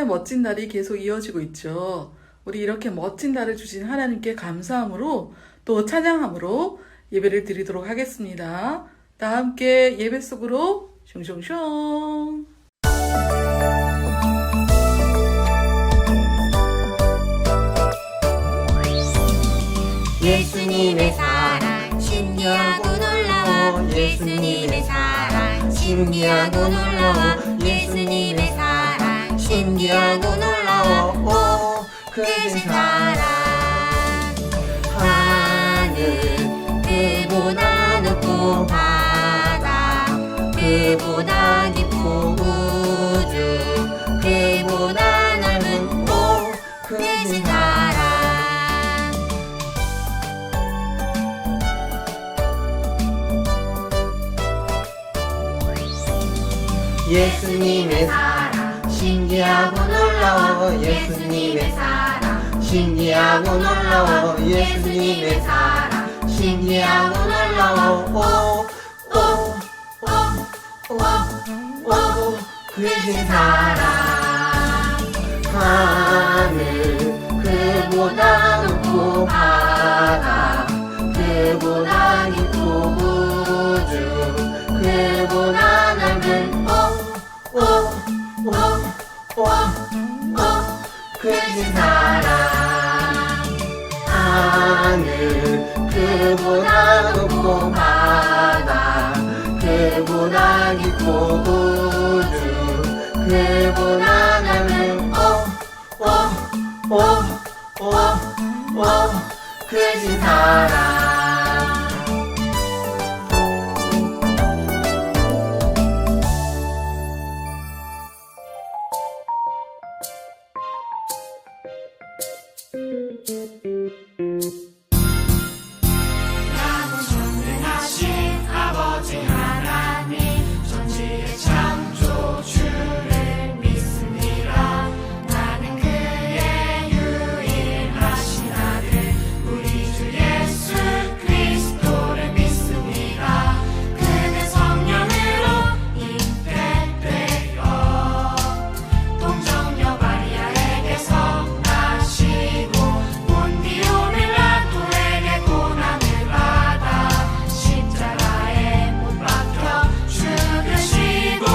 멋진 날이 계속 이어지고 있죠. 우리 이렇게 멋진 날을 주신 하나님께 감사함으로 또 찬양함으로 예배를 드리도록 하겠습니다. 다 함께 예배 속으로 숑숑숑. 예수님의 사랑 신기하고 놀라워. 예수님의 사랑 신기하고 놀라워. 예수님의 사랑 신기하고 놀라워. 오, 크신 사랑. 하늘 그보다 높고 바다 그보다 깊고 우주 그보다 넓은 오, 크신 사랑. 예수님의 사랑 신기하고 놀라워. 예수님의 사랑 신기하고 놀라워. 예수님의 사랑 신기하고 놀라워. 오, 크신 사랑. 하늘 그보다 높고 바다 그보다 깊고 우주 그보다 넓은 크신 사랑. 하늘 그보다 높고 바다 그보다 깊고 우주 그보다 넓은 크신 사랑. 나는 전능하신 아버지 하나님 천지의 창조주를 믿습니다. 나는 그의 유일하신 아들 우리 주 예수 그리스도를 믿습니다. 그는 성령으로 잉태되어 동정녀 마리아에게서 나시고 본디오 빌라토에게 고난을 받아 십자가에 못 박혀 죽으시고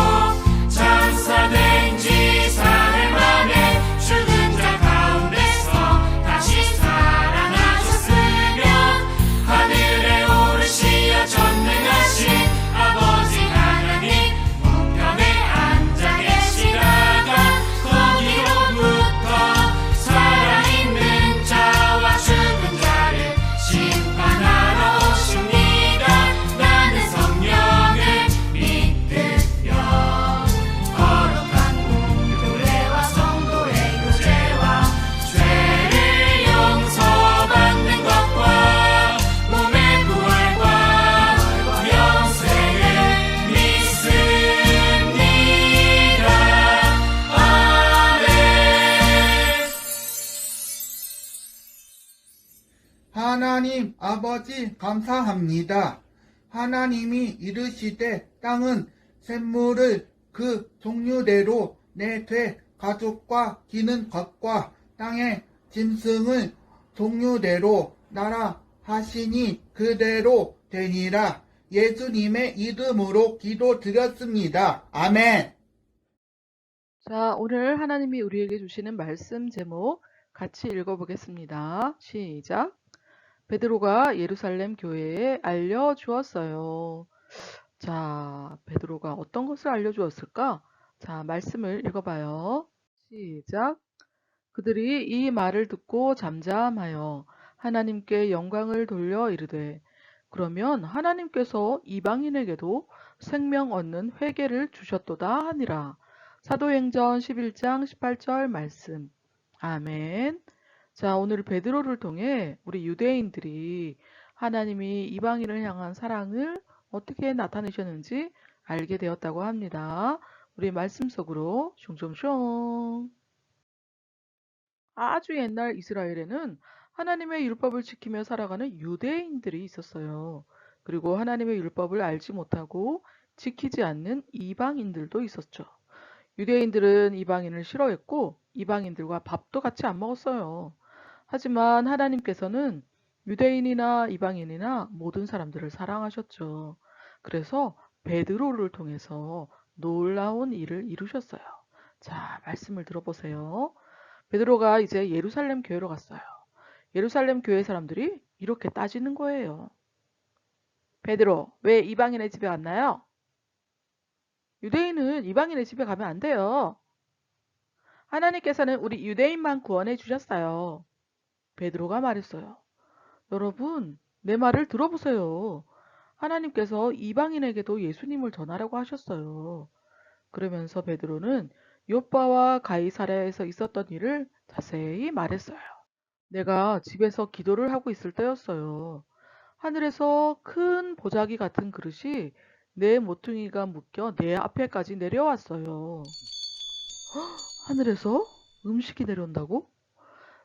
장사된 지 사흘 만에 죽은 자 가운데서 다시 살아나셨으며 하늘에 오르시어 전능하신 아버지 하나님 우편에 앉아 계시다가 거기로부터 살아있는 자와 죽은 자를 심판하러 오십니다. 나는 성령을 믿으며 거룩한 공교회와 성도의 교제와 죄를 용서받는 것과 몸의 부활과 영생을 믿습니다. 아멘. 하나님 아버지 감사합니다. 하나님이 이르시되 땅은 샘물을 그 종류대로 내되 가축과 기는 것과 땅의 짐승을 종류대로 나라 하시니 그대로 되니라. 예수님의 이름으로 기도드렸습니다. 아멘. 자, 오늘 하나님이 우리에게 주시는 말씀 제목 같이 읽어보겠습니다. 시작. 베드로가 예루살렘 교회에 알려주었어요. 자, 베드로가 어떤 것을 알려주었을까? 자, 말씀을 읽어봐요. 시작. 그들이 이 말을 듣고 잠잠하여 하나님께 영광을 돌려 이르되 그러면 하나님께서 이방인에게도 생명 얻는 회개를 주셨도다 하니라. 사도행전 11장 18절 말씀. 아멘. 자, 오늘 베드로를 통해 우리 유대인들이 하나님이 이방인을 향한 사랑을 어떻게 나타내셨는지 알게 되었다고 합니다. 우리 말씀 속으로 숑숑숑. 아주 옛날 이스라엘에는 하나님의 율법을 지키며 살아가는 유대인들이 있었어요. 그리고 하나님의 율법을 알지 못하고 지키지 않는 이방인들도 있었죠. 유대인들은 이방인을 싫어했고 이방인들과 밥도 같이 안 먹었어요. 하지만 하나님께서는 유대인이나 이방인이나 모든 사람들을 사랑하셨죠. 그래서 베드로를 통해서 놀라운 일을 이루셨어요. 자, 말씀을 들어보세요. 베드로가 이제 예루살렘 교회로 갔어요. 예루살렘 교회 사람들이 이렇게 따지는 거예요. 베드로, 왜 이방인의 집에 왔나요? 유대인은 이방인의 집에 가면 안 돼요. 하나님께서는 우리 유대인만 구원해 주셨어요. 베드로가 말했어요. 여러분, 내 말을 들어보세요. 하나님께서 이방인에게도 예수님을 전하라고 하셨어요. 그러면서 베드로는 요빠와 가이사랴에서 있었던 일을 자세히 말했어요. 내가 집에서 기도를 하고 있을 때였어요. 하늘에서 큰 보자기 같은 그릇이 내 모퉁이가 묶여 내 앞에까지 내려왔어요. 하늘에서 음식이 내려온다고?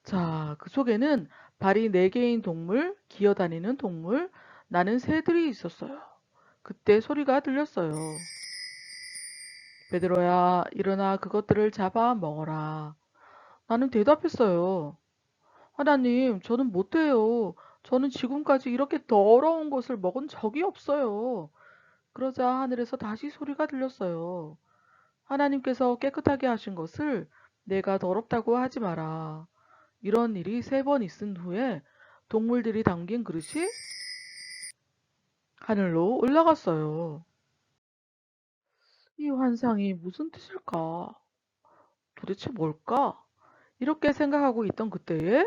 자, 그 속에는 발이 4개인 동물, 기어다니는 동물, 나는 새들이 있었어요. 그때 소리가 들렸어요. 베드로야, 일어나 그것들을 잡아 먹어라. 나는 대답했어요. 하나님, 저는 못해요. 저는 지금까지 이렇게 더러운 것을 먹은 적이 없어요. 그러자 하늘에서 다시 소리가 들렸어요. 하나님께서 깨끗하게 하신 것을 내가 더럽다고 하지 마라. 이런 일이 3번 있은 후에 동물들이 담긴 그릇이 하늘로 올라갔어요. 이 환상이 무슨 뜻일까? 도대체 뭘까? 이렇게 생각하고 있던 그때에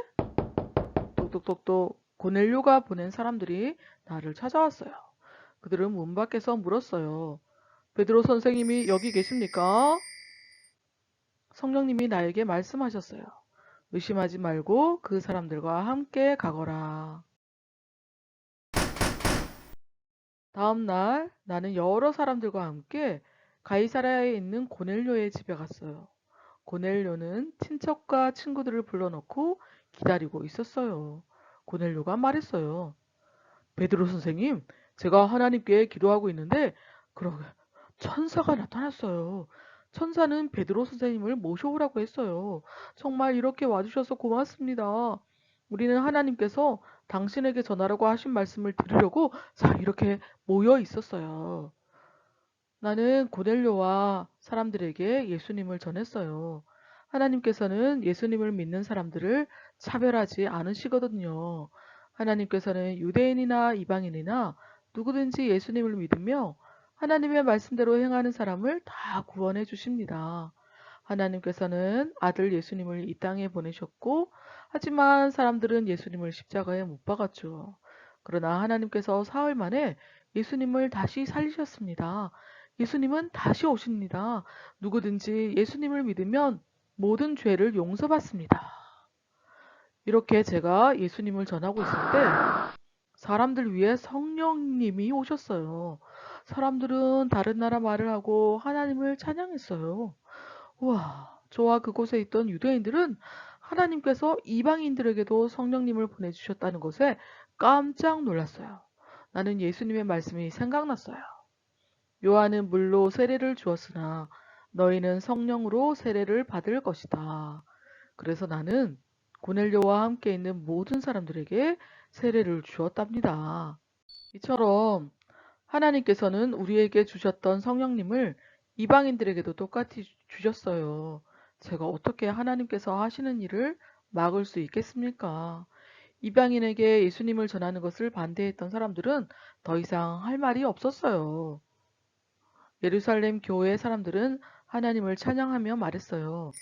똑똑똑똑 고넬료가 보낸 사람들이 나를 찾아왔어요. 그들은 문 밖에서 물었어요. 베드로 선생님이 여기 계십니까? 성령님이 나에게 말씀하셨어요. 의심하지 말고 그 사람들과 함께 가거라. 다음 날 나는 여러 사람들과 함께 가이사랴에 있는 고넬료의 집에 갔어요. 고넬료는 친척과 친구들을 불러놓고 기다리고 있었어요. 고넬료가 말했어요. 베드로 선생님, 제가 하나님께 기도하고 있는데 그러게 천사가 나타났어요. 천사는 베드로 선생님을 모셔오라고 했어요. 정말 이렇게 와주셔서 고맙습니다. 우리는 하나님께서 당신에게 전하라고 하신 말씀을 들으려고 자 이렇게 모여 있었어요. 나는 고넬료와 사람들에게 예수님을 전했어요. 하나님께서는 예수님을 믿는 사람들을 차별하지 않으시거든요. 하나님께서는 유대인이나 이방인이나 누구든지 예수님을 믿으며 하나님의 말씀대로 행하는 사람을 다 구원해 주십니다. 하나님께서는 아들 예수님을 이 땅에 보내셨고, 하지만 사람들은 예수님을 십자가에 못 박았죠. 그러나 하나님께서 사흘 만에 예수님을 다시 살리셨습니다. 예수님은 다시 오십니다. 누구든지 예수님을 믿으면 모든 죄를 용서받습니다. 이렇게 제가 예수님을 전하고 있을 때 사람들 위해 성령님이 오셨어요. 사람들은 다른 나라 말을 하고 하나님을 찬양했어요. 우와, 저와 그곳에 있던 유대인들은 하나님께서 이방인들에게도 성령님을 보내주셨다는 것에 깜짝 놀랐어요. 나는 예수님의 말씀이 생각났어요. 요한은 물로 세례를 주었으나 너희는 성령으로 세례를 받을 것이다. 그래서 나는 고넬료와 함께 있는 모든 사람들에게 세례를 주었답니다. 이처럼 하나님께서는 우리에게 주셨던 성령님을 이방인들에게도 똑같이 주셨어요. 제가 어떻게 하나님께서 하시는 일을 막을 수 있겠습니까? 이방인에게 예수님을 전하는 것을 반대했던 사람들은 더 이상 할 말이 없었어요. 예루살렘 교회 사람들은 하나님을 찬양하며 말했어요.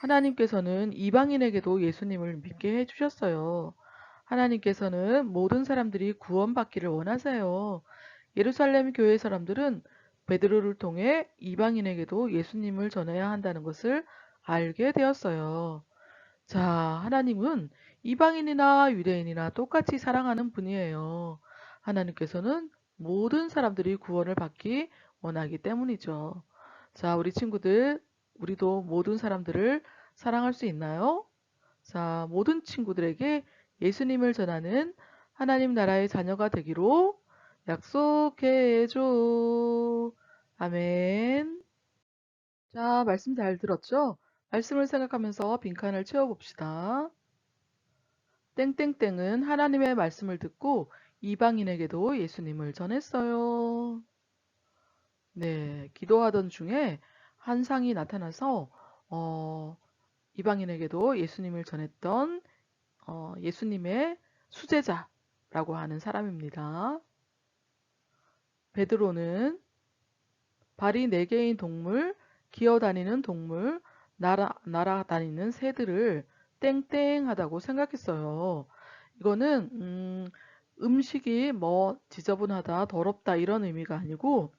하나님께서는 이방인에게도 예수님을 믿게 해주셨어요. 하나님께서는 모든 사람들이 구원받기를 원하세요. 예루살렘 교회 사람들은 베드로를 통해 이방인에게도 예수님을 전해야 한다는 것을 알게 되었어요. 자, 하나님은 이방인이나 유대인이나 똑같이 사랑하는 분이에요. 하나님께서는 모든 사람들이 구원을 받기 원하기 때문이죠. 자, 우리 친구들, 우리도 모든 사람들을 사랑할 수 있나요? 자, 모든 친구들에게 예수님을 전하는 하나님 나라의 자녀가 되기로 약속해줘. 아멘. 자, 말씀 잘 들었죠? 말씀을 생각하면서 빈칸을 채워봅시다. 땡땡땡은 하나님의 말씀을 듣고 이방인에게도 예수님을 전했어요. 네, 기도하던 중에 환상이 나타나서 이방인에게도 예수님을 전했던 예수님의 수제자라고 하는 사람입니다. 베드로는 발이 4개인 동물, 기어다니는 동물, 날아다니는 새들을 땡땡하다고 생각했어요. 이거는 음식이 뭐 지저분하다, 더럽다 이런 의미가 아니고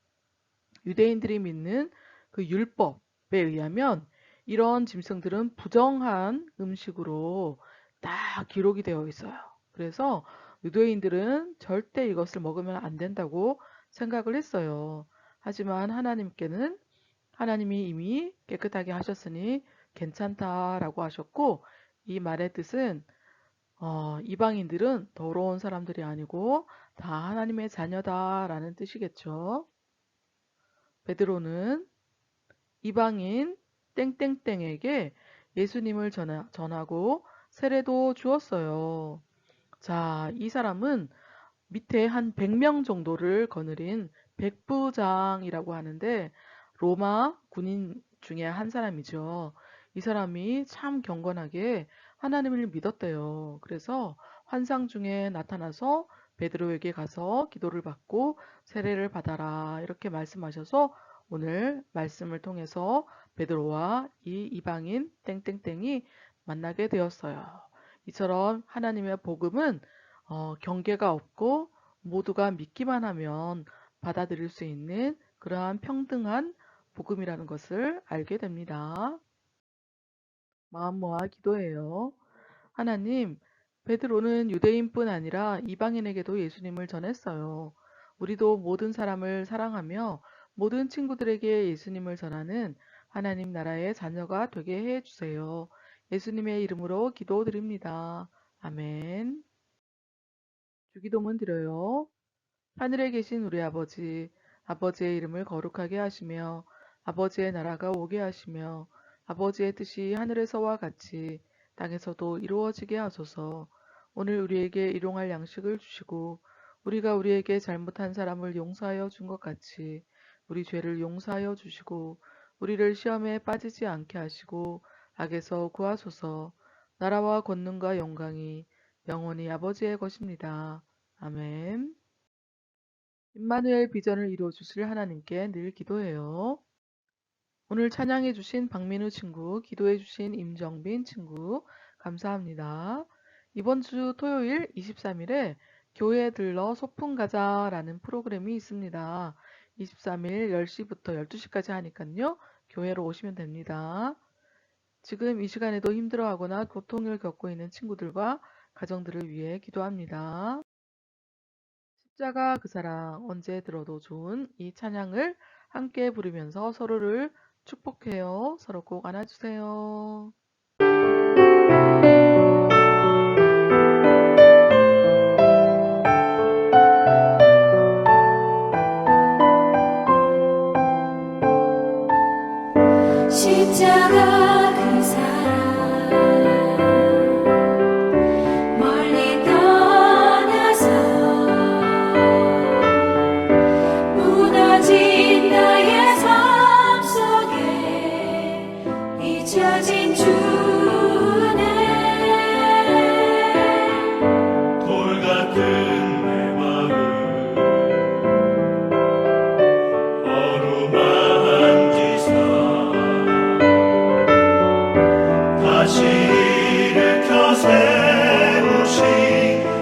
유대인들이 믿는 그 율법에 의하면 이런 짐승들은 부정한 음식으로 딱 기록이 되어 있어요. 그래서 유대인들은 절대 이것을 먹으면 안 된다고 생각을 했어요. 하지만 하나님께는 하나님이 이미 깨끗하게 하셨으니 괜찮다라고 하셨고, 이 말의 뜻은 이방인들은 더러운 사람들이 아니고 다 하나님의 자녀다라는 뜻이겠죠. 베드로는 이방인 땡땡땡에게 예수님을 전하고 세례도 주었어요. 자, 이 사람은 밑에 한 100명 정도를 거느린 백부장이라고 하는데 로마 군인 중에 한 사람이죠. 이 사람이 참 경건하게 하나님을 믿었대요. 그래서 환상 중에 나타나서 베드로에게 가서 기도를 받고 세례를 받아라 이렇게 말씀하셔서 오늘 말씀을 통해서 베드로와 이 이방인 땡땡땡이 만나게 되었어요. 이처럼 하나님의 복음은 경계가 없고 모두가 믿기만 하면 받아들일 수 있는 그러한 평등한 복음이라는 것을 알게 됩니다. 마음 모아 기도해요. 하나님, 베드로는 유대인뿐 아니라 이방인에게도 예수님을 전했어요. 우리도 모든 사람을 사랑하며 모든 친구들에게 예수님을 전하는 하나님 나라의 자녀가 되게 해주세요. 예수님의 이름으로 기도드립니다. 아멘. 주기도문 드려요. 하늘에 계신 우리 아버지, 아버지의 이름을 거룩하게 하시며 아버지의 나라가 오게 하시며 아버지의 뜻이 하늘에서와 같이 땅에서도 이루어지게 하소서. 오늘 우리에게 일용할 양식을 주시고 우리가 우리에게 잘못한 사람을 용서하여 준 것 같이 우리 죄를 용서하여 주시고 우리를 시험에 빠지지 않게 하시고 악에서 구하소서. 나라와 권능과 영광이 영원히 아버지의 것입니다. 아멘. 임마누엘 비전을 이루어 주실 하나님께 늘 기도해요. 오늘 찬양해 주신 박민우 친구, 기도해 주신 임정빈 친구 감사합니다. 이번 주 토요일 23일에 교회 들러 소풍 가자라는 프로그램이 있습니다. 23일 10시부터 12시까지 하니까요. 교회로 오시면 됩니다. 지금 이 시간에도 힘들어하거나 고통을 겪고 있는 친구들과 가정들을 위해 기도합니다. 십자가 그 사랑 언제 들어도 좋은 이 찬양을 함께 부르면서 서로를 축복해요. 서로 꼭 안아주세요. 십자가 그 사랑 멀리 떠나서 무너진 나의 삶 속에 잊혀진 주네 돌 같은 내 마음 어루만지사 다시 일으켜 세우신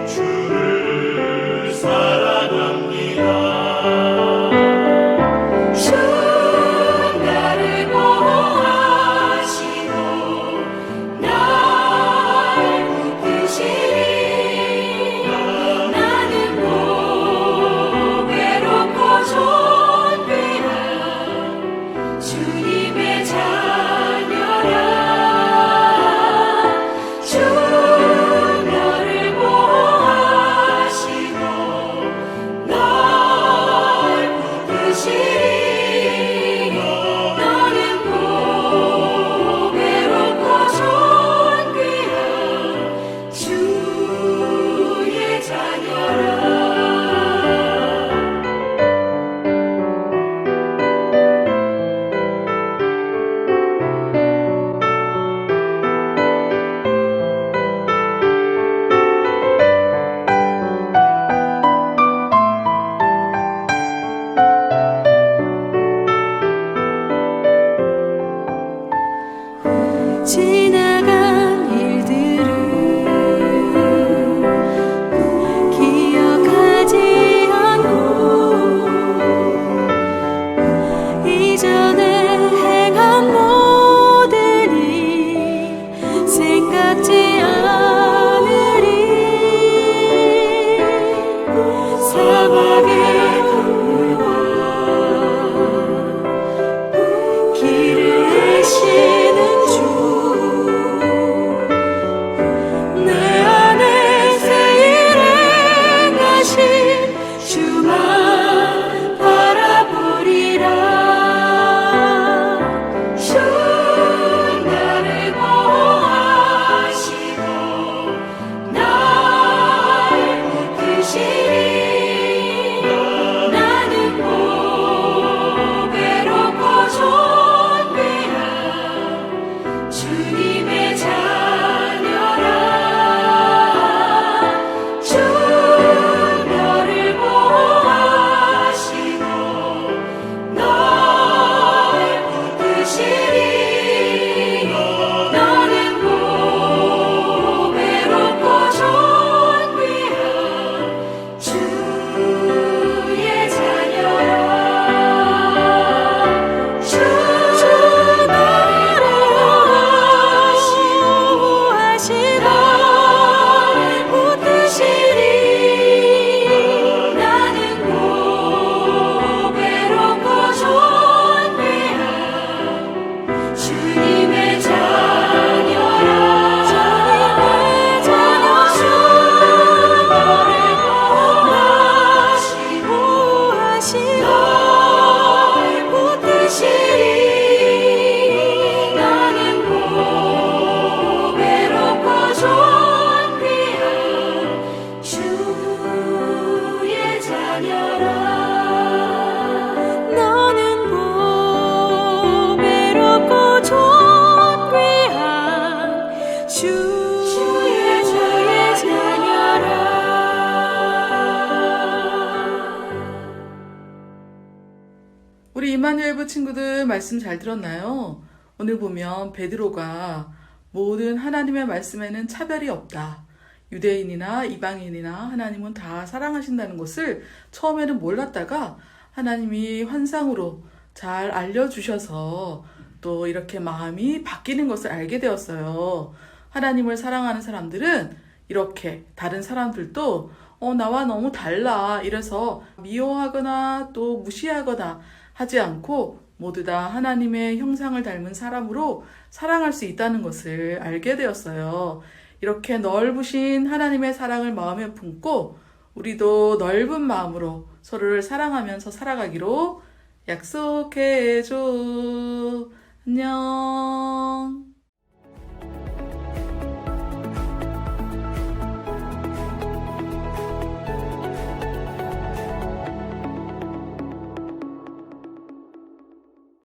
주를 사랑합니다. 주 나를 보호하시고 날 붙드시니 나는 못 외롭고 존귀한 주님의 자녀라 주 너를 보호하시고 날 사막의 강물과 길을 내시는 주 내 안에 새 일 행하신 주만 바라보리라 주 나를 보호하시고 날 붙드시리 나는 고배롭고 존귀한 주님의 자녀라 주 너를 보호하시고 널 붙드시리 너는 고배롭고 존귀한 주의 자녀라 주 너를 보호하시고 널 붙드시리 나는 고배롭고 존귀한 주님의 자녀라 주 너를 보호하시고 널 붙드시리 나는 고배롭고 존귀한 주의 자녀라 너는 고배롭고 존귀한 주의 자녀라 우리 이마누엘부 친구들 말씀 잘 들었나요? 오늘 보면 베드로가 모든 하나님의 말씀에는 차별이 없다. 유대인이나 이방인이나 하나님은 다 사랑하신다는 것을 처음에는 몰랐다가 하나님이 환상으로 잘 알려주셔서 또 이렇게 마음이 바뀌는 것을 알게 되었어요. 하나님을 사랑하는 사람들은 이렇게 다른 사람들도 나와 너무 달라 이래서 미워하거나 또 무시하거나 하지 않고 모두 다 하나님의 형상을 닮은 사람으로 사랑할 수 있다는 것을 알게 되었어요. 이렇게 넓으신 하나님의 사랑을 마음에 품고 우리도 넓은 마음으로 서로를 사랑하면서 살아가기로 약속해줘. 안녕.